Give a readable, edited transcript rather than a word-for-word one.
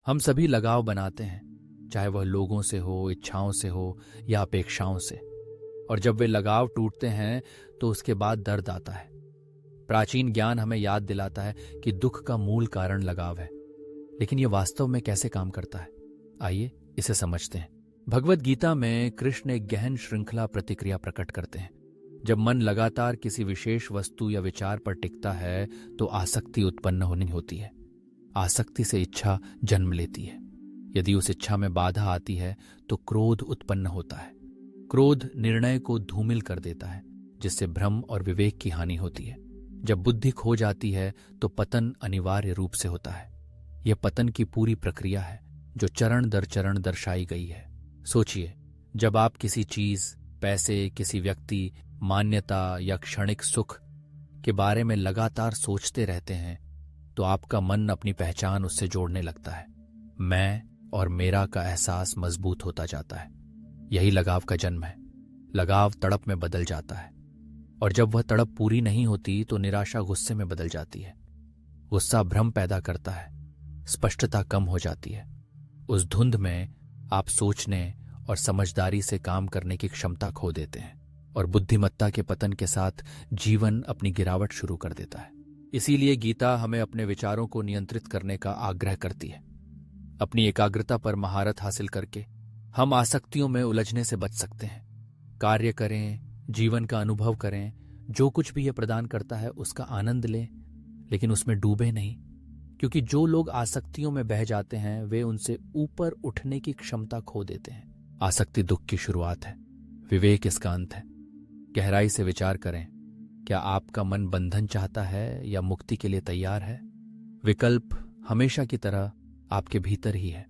हम सभी लगाव बनाते हैं, चाहे वह लोगों से हो, इच्छाओं से हो या अपेक्षाओं से। और जब वे लगाव टूटते हैं तो उसके बाद दर्द आता है। प्राचीन ज्ञान हमें याद दिलाता है कि दुख का मूल कारण लगाव है। लेकिन यह वास्तव में कैसे काम करता है, आइए इसे समझते हैं। भगवत गीता में कृष्ण एक गहन श्रृंखला प्रतिक्रिया प्रकट करते हैं। जब मन लगातार किसी विशेष वस्तु या विचार पर टिकता है तो आसक्ति उत्पन्न होनी होती है। आसक्ति से इच्छा जन्म लेती है। यदि उस इच्छा में बाधा आती है तो क्रोध उत्पन्न होता है। क्रोध निर्णय को धूमिल कर देता है, जिससे भ्रम और विवेक की हानि होती है। जब बुद्धि खो जाती है तो पतन अनिवार्य रूप से होता है। यह पतन की पूरी प्रक्रिया है जो चरण दर चरण दर्शाई गई है। सोचिए, जब आप किसी चीज, पैसे, किसी व्यक्ति, मान्यता या क्षणिक सुख के बारे में लगातार सोचते रहते हैं तो आपका मन अपनी पहचान उससे जोड़ने लगता है। मैं और मेरा का एहसास मजबूत होता जाता है। यही लगाव का जन्म है। लगाव तड़प में बदल जाता है, और जब वह तड़प पूरी नहीं होती तो निराशा गुस्से में बदल जाती है। गुस्सा भ्रम पैदा करता है, स्पष्टता कम हो जाती है। उस धुंध में आप सोचने और समझदारी से काम करने की क्षमता खो देते हैं, और बुद्धिमत्ता के पतन के साथ जीवन अपनी गिरावट शुरू कर देता है। इसीलिए गीता हमें अपने विचारों को नियंत्रित करने का आग्रह करती है। अपनी एकाग्रता पर महारत हासिल करके हम आसक्तियों में उलझने से बच सकते हैं। कार्य करें, जीवन का अनुभव करें, जो कुछ भी यह प्रदान करता है उसका आनंद लें, लेकिन उसमें डूबे नहीं। क्योंकि जो लोग आसक्तियों में बह जाते हैं वे उनसे ऊपर उठने की क्षमता खो देते हैं। आसक्ति दुख की शुरुआत है, विवेक इसका अंत है। गहराई से विचार करें, क्या आपका मन बंधन चाहता है या मुक्ति के लिए तैयार है? विकल्प हमेशा की तरह आपके भीतर ही है।